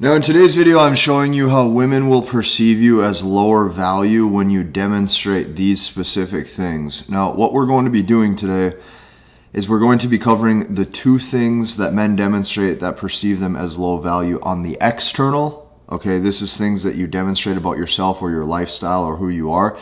Now in today's video, I'm showing you how women will perceive you as lower value when you demonstrate these specific things. Now, what we're going to be doing today is we're going to be covering the two things that men demonstrate that perceive them as low value on the external. Okay, this is things that you demonstrate about yourself or your lifestyle or who you are.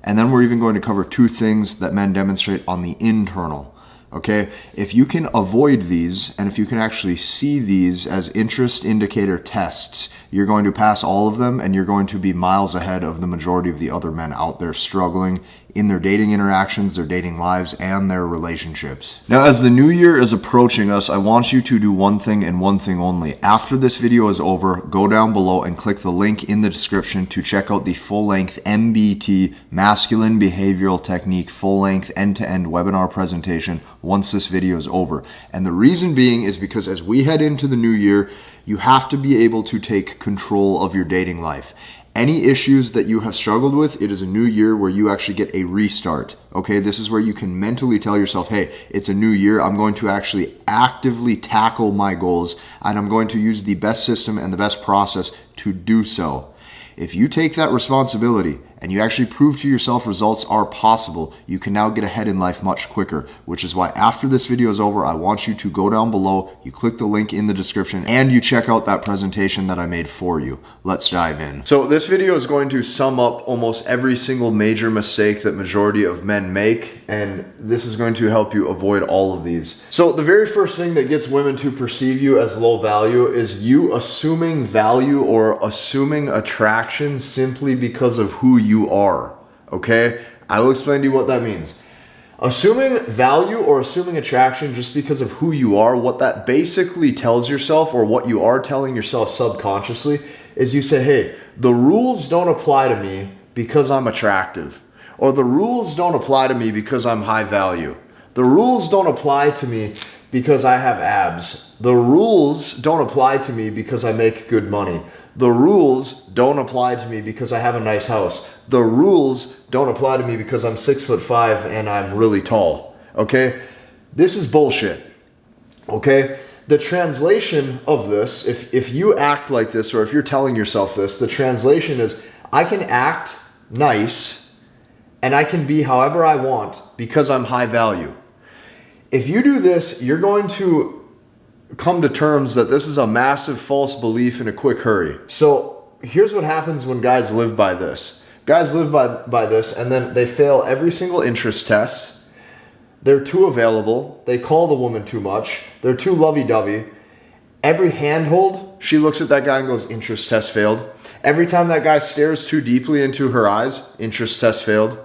And then we're even going to cover two things that men demonstrate on the internal. Okay, if you can avoid these and if you can actually see these as interest indicator tests, you're going to pass all of them and you're going to be miles ahead of the majority of the other men out there struggling in their dating interactions, their dating lives, and their relationships. Now, as the new year is approaching us, I want you to do one thing and one thing only. After this video is over, go down below and click the link in the description to check out the full-length MBT, Masculine Behavioral Technique, full-length end-to-end webinar presentation once this video is over. And the reason being is because as we head into the new year, you have to be able to take control of your dating life. Any issues that you have struggled with, it is a new year where you actually get a restart. Okay, this is where you can mentally tell yourself, hey, it's a new year. I'm going to actually actively tackle my goals and I'm going to use the best system and the best process to do so. If you take that responsibility and you actually prove to yourself results are possible, you can now get ahead in life much quicker, which is why after this video is over, I want you to go down below, you click the link in the description, and you check out that presentation that I made for you. Let's dive in. So this video is going to sum up almost every single major mistake that majority of men make, and this is going to help you avoid all of these. So the very first thing that gets women to perceive you as low value is you assuming value or assuming attraction simply because of who you are. Okay, I will explain to you what that means. Assuming value or assuming attraction just because of who you are, what that basically tells yourself, or what you are telling yourself subconsciously, is you say, hey, the rules don't apply to me because I'm attractive, or the rules don't apply to me because I'm high value. The rules don't apply to me because I have abs. The rules don't apply to me because I make good money. The rules don't apply to me because I have a nice house. The rules don't apply to me because I'm 6'5" and I'm really tall. Okay? This is bullshit. Okay? The translation of this, if you act like this, or if you're telling yourself this, the translation is, I can act nice and I can be however I want because I'm high value. If you do this, you're going to come to terms that this is a massive false belief in a quick hurry. So here's what happens when guys live by this. Guys live by this and then they fail every single interest test. They're too available. They call the woman too much. They're too lovey-dovey. Every handhold, she looks at that guy and goes, interest test failed. Every time that guy stares too deeply into her eyes, interest test failed.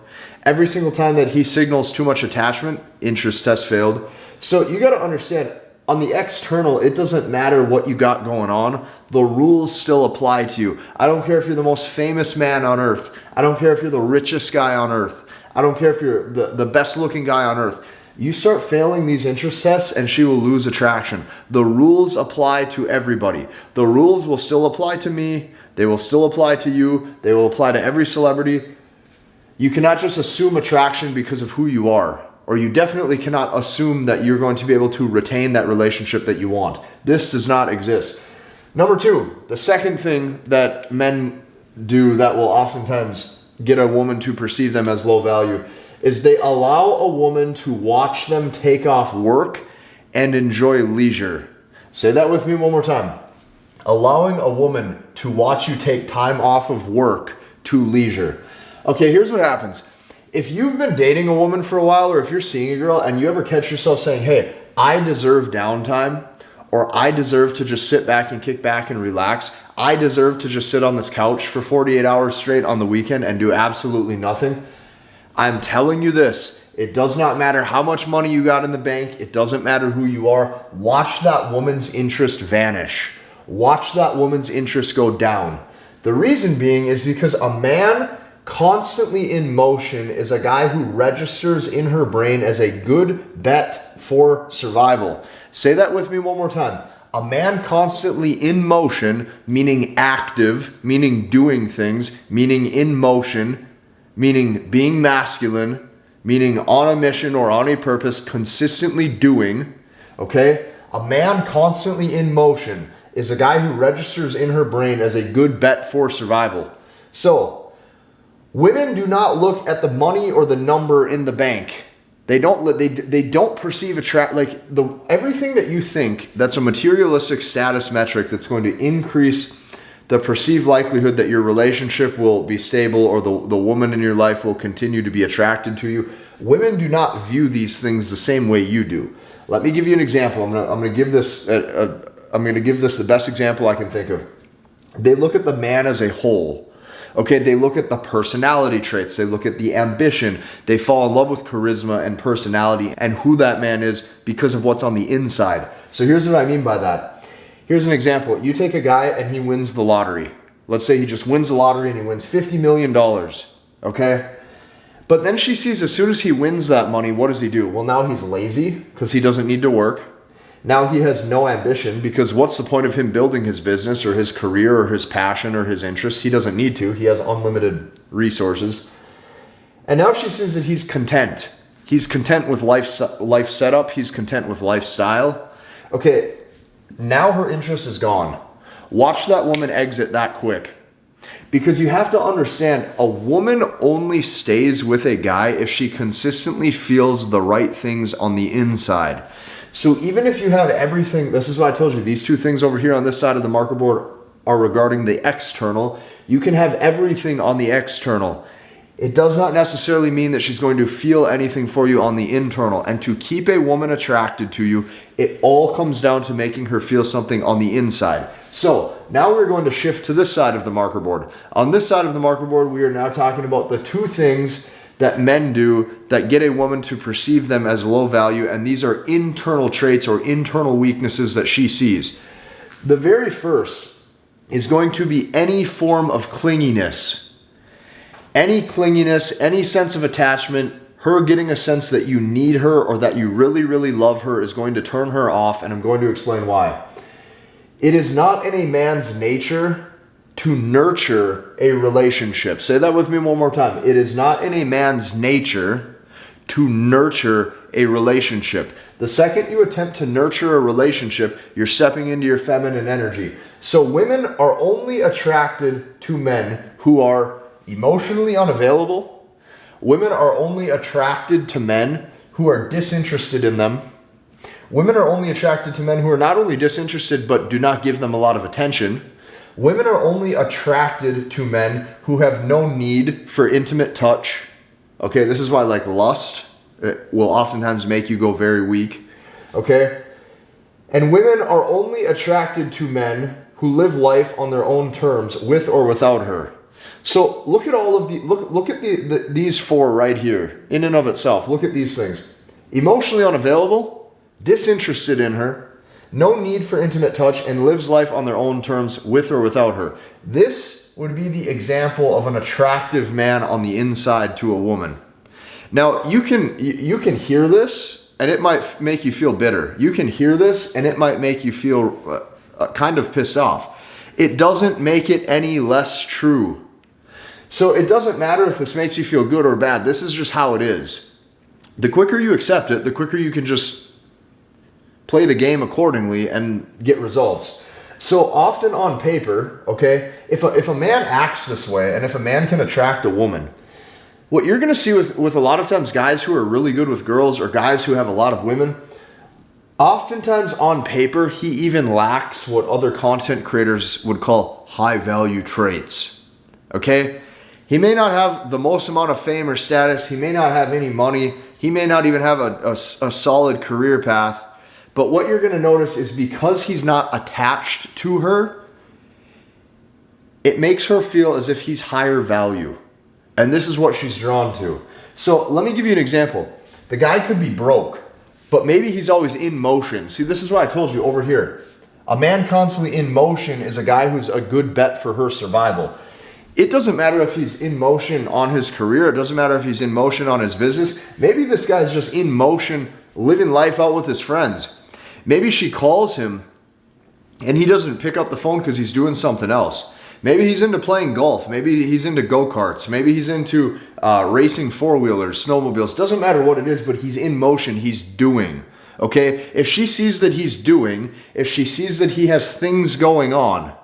Every single time that he signals too much attachment, interest test failed. So you got to understand, on the external, it doesn't matter what you got going on. The rules still apply to you. I don't care if you're the most famous man on earth. I don't care if you're the richest guy on earth. I don't care if you're the best looking guy on earth. You start failing these interest tests and she will lose attraction. The rules apply to everybody. The rules will still apply to me. They will still apply to you. They will apply to every celebrity. You cannot just assume attraction because of who you are. Or you definitely cannot assume that you're going to be able to retain that relationship that you want. This does not exist. Number two, the second thing that men do that will oftentimes get a woman to perceive them as low value is they allow a woman to watch them take off work and enjoy leisure. Say that with me one more time. Allowing a woman to watch you take time off of work to leisure. Okay, here's what happens. If you've been dating a woman for a while, or if you're seeing a girl and you ever catch yourself saying, hey, I deserve downtime, or I deserve to just sit back and kick back and relax. I deserve to just sit on this couch for 48 hours straight on the weekend and do absolutely nothing. I'm telling you this, it does not matter how much money you got in the bank. It doesn't matter who you are. Watch that woman's interest vanish. Watch that woman's interest go down. The reason being is because a man constantly in motion is a guy who registers in her brain as a good bet for survival. Say that with me one more time. A man constantly in motion, meaning active, meaning doing things, meaning in motion, meaning being masculine, meaning on a mission or on a purpose, consistently doing, okay? A man constantly in motion is a guy who registers in her brain as a good bet for survival. So, women do not look at the money or the number in the bank. They don't perceive everything that you think that's a materialistic status metric that's going to increase the perceived likelihood that your relationship will be stable or the woman in your life will continue to be attracted to you. Women do not view these things the same way you do. Let me give you an example. I'm going to give this the best example I can think of. They look at the man as a whole. Okay, they look at the personality traits, they look at the ambition, they fall in love with charisma and personality and who that man is because of what's on the inside. So here's what I mean by that. Here's an example. You take a guy and he wins the lottery. Let's say he just wins the lottery and he wins $50 million, okay? But then she sees as soon as he wins that money, what does he do? Well, now he's lazy because he doesn't need to work. Now he has no ambition because what's the point of him building his business or his career or his passion or his interest? He doesn't need to. He has unlimited resources. And now she sees that he's content. He's content with life setup. He's content with lifestyle. Okay, now her interest is gone. Watch that woman exit that quick. Because you have to understand, a woman only stays with a guy if she consistently feels the right things on the inside. So even if you have everything, this is what I told you, these two things over here on this side of the marker board are regarding the external. You can have everything on the external. It does not necessarily mean that she's going to feel anything for you on the internal. And to keep a woman attracted to you, it all comes down to making her feel something on the inside. So now we're going to shift to this side of the marker board. On this side of the marker board, we are now talking about the two things that men do that get a woman to perceive them as low value, and these are internal traits or internal weaknesses that she sees. The very first is going to be any form of clinginess. Any clinginess, any sense of attachment, her getting a sense that you need her or that you really, really love her is going to turn her off, and I'm going to explain why. It is not in a man's nature to nurture a relationship. Say that with me one more time. It is not in a man's nature to nurture a relationship. The second you attempt to nurture a relationship, you're stepping into your feminine energy. So women are only attracted to men who are emotionally unavailable. Women are only attracted to men who are disinterested in them. Women are only attracted to men who are not only disinterested but do not give them a lot of attention. Women are only attracted to men who have no need for intimate touch. Okay, this is why lust will oftentimes make you go very weak. Okay? And women are only attracted to men who live life on their own terms, with or without her. So look at all of look at these four right here, in and of itself. Look at these things. Emotionally unavailable, disinterested in her, no need for intimate touch, and lives life on their own terms with or without her. This would be the example of an attractive man on the inside to a woman. Now, you can hear this, and it might make you feel bitter. You can hear this, and it might make you feel kind of pissed off. It doesn't make it any less true. So it doesn't matter if this makes you feel good or bad. This is just how it is. The quicker you accept it, the quicker you can just play the game accordingly and get results. So often on paper, okay, if a man acts this way and if a man can attract a woman, what you're going to see with a lot of times guys who are really good with girls or guys who have a lot of women, oftentimes on paper, he even lacks what other content creators would call high value traits. Okay? He may not have the most amount of fame or status. He may not have any money. He may not even have a solid career path. But what you're going to notice is because he's not attached to her, it makes her feel as if he's higher value. And this is what she's drawn to. So let me give you an example. The guy could be broke, but maybe he's always in motion. See, this is what I told you over here. A man constantly in motion is a guy who's a good bet for her survival. It doesn't matter if he's in motion on his career. It doesn't matter if he's in motion on his business. Maybe this guy's just in motion, living life out with his friends. Maybe she calls him and he doesn't pick up the phone because he's doing something else. Maybe he's into playing golf. Maybe he's into go-karts. Maybe he's into racing four-wheelers, snowmobiles. Doesn't matter what it is, but he's in motion. He's doing. Okay? If she sees that he's doing, if she sees that he has things going on,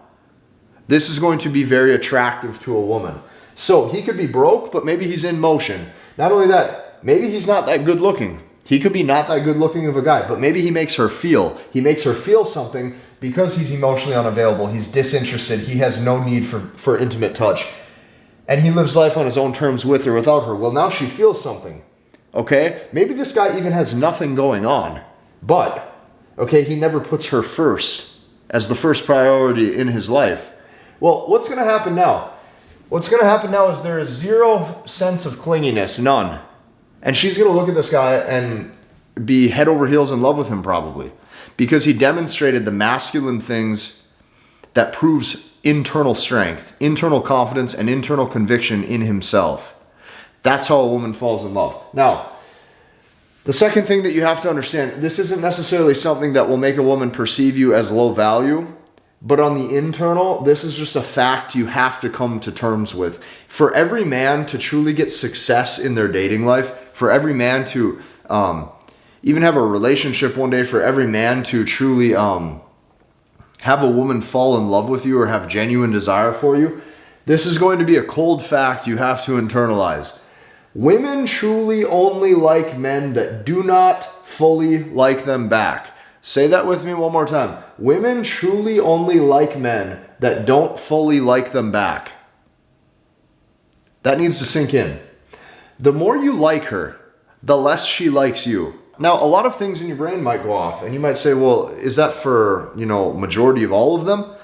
this is going to be very attractive to a woman. So he could be broke, but maybe he's in motion. Not only that, maybe he's not that good looking. He could be not that good looking of a guy, but maybe he makes her feel. He makes her feel something because he's emotionally unavailable. He's disinterested. He has no need for intimate touch. And he lives life on his own terms with or without her. Well, now she feels something. Okay? Maybe this guy even has nothing going on. But, okay, he never puts her first as the first priority in his life. Well, what's going to happen now? What's going to happen now is there is zero sense of clinginess, none. And she's going to look at this guy and be head over heels in love with him probably. Because he demonstrated the masculine things that proves internal strength, internal confidence, and internal conviction in himself. That's how a woman falls in love. Now, the second thing that you have to understand, this isn't necessarily something that will make a woman perceive you as low value. But on the internal, this is just a fact you have to come to terms with. For every man to truly get success in their dating life, for every man to even have a relationship one day, for every man to truly have a woman fall in love with you or have genuine desire for you, this is going to be a cold fact you have to internalize. Women truly only like men that do not fully like them back. Say that with me one more time. Women truly only like men that don't fully like them back. That needs to sink in. The more you like her, the less she likes you. Now, a lot of things in your brain might go off, and you might say, well, is that for, majority of all of them?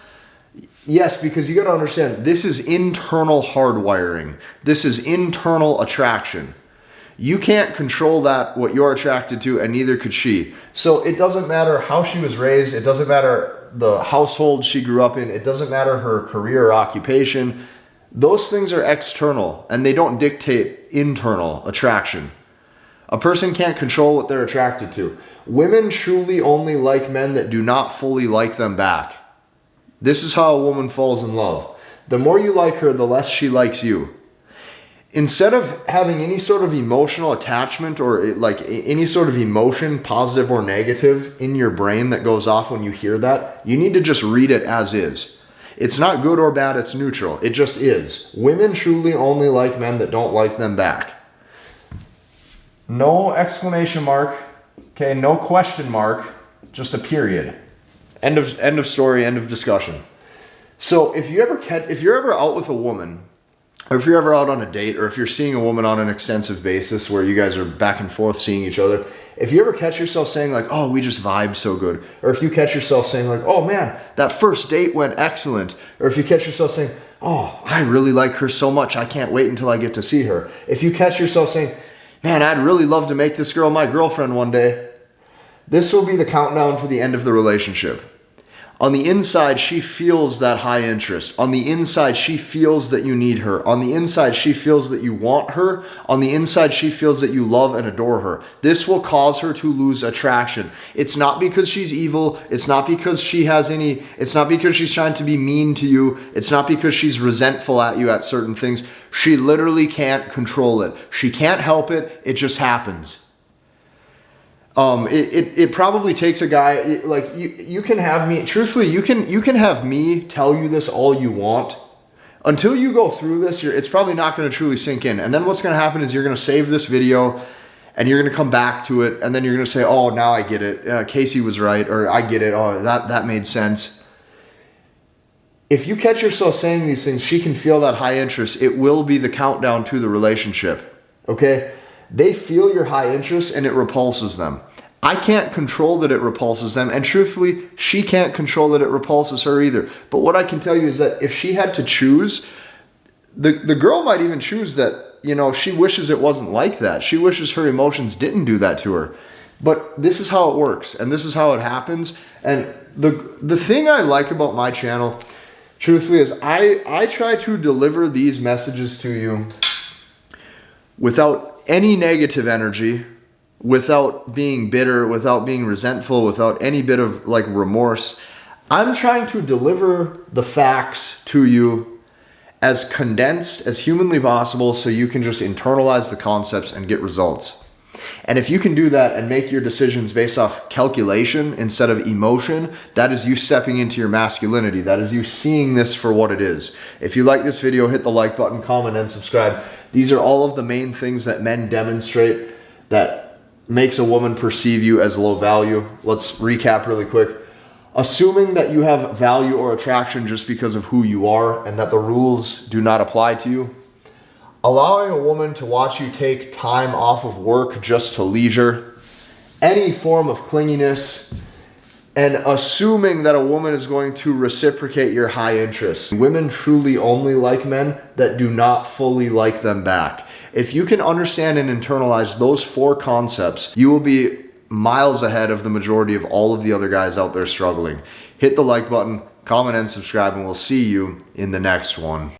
Yes, because you got to understand, this is internal hardwiring. This is internal attraction. You can't control that, what you're attracted to, and neither could she. So it doesn't matter how she was raised. It doesn't matter the household she grew up in. It doesn't matter her career or occupation. Those things are external, and they don't dictate internal attraction. A person can't control what they're attracted to. Women truly only like men that do not fully like them back. This is how a woman falls in love. The more you like her, the less she likes you. Instead of having any sort of emotional attachment or any sort of emotion, positive or negative, in your brain that goes off when you hear that, you need to just read it as is. It's not good or bad, it's neutral. It just is. Women truly only like men that don't like them back. No exclamation mark, okay, no question mark, just a period. End of story, end of discussion. So if you're ever out with a woman, or if you're ever out on a date, or if you're seeing a woman on an extensive basis where you guys are back and forth seeing each other, if you ever catch yourself saying like, oh, we just vibe so good, or if you catch yourself saying like, oh man, that first date went excellent, or if you catch yourself saying, oh, I really like her so much, I can't wait until I get to see her. If you catch yourself saying, man, I'd really love to make this girl my girlfriend one day, this will be the countdown to the end of the relationship. On the inside, she feels that high interest. On the inside, she feels that you need her. On the inside, she feels that you want her. On the inside, she feels that you love and adore her. This will cause her to lose attraction. It's not because she's evil. It's not because it's not because she's trying to be mean to you. It's not because she's resentful at you at certain things. She literally can't control it. She can't help it. It just happens. It probably takes a guy like you can have me, truthfully, you can have me tell you this all you want. Until you go through this, it's probably not going to truly sink in. And then what's going to happen is you're going to save this video and you're going to come back to it. And then you're going to say, oh, now I get it. Casey was right. Or I get it. Oh, that made sense. If you catch yourself saying these things, she can feel that high interest. It will be the countdown to the relationship. Okay? They feel your high interest and it repulses them. I can't control that it repulses them, and truthfully, she can't control that it repulses her either. But what I can tell you is that if she had to choose, the girl might even choose that, she wishes it wasn't like that. She wishes her emotions didn't do that to her. But this is how it works, and this is how it happens. And the thing I like about my channel, truthfully, is I try to deliver these messages to you without any negative energy, without being bitter, without being resentful, without any bit of remorse. I'm trying to deliver the facts to you as condensed as humanly possible so you can just internalize the concepts and get results. And if you can do that and make your decisions based off calculation instead of emotion, that is you stepping into your masculinity. That is you seeing this for what it is. If you like this video, hit the like button, comment, and subscribe. These are all of the main things that men demonstrate that makes a woman perceive you as low value. Let's recap really quick. Assuming that you have value or attraction just because of who you are and that the rules do not apply to you. Allowing a woman to watch you take time off of work just to leisure, any form of clinginess, and assuming that a woman is going to reciprocate your high interest. Women truly only like men that do not fully like them back. If you can understand and internalize those 4 concepts, you will be miles ahead of the majority of all of the other guys out there struggling. Hit the like button, comment, and subscribe, and we'll see you in the next one.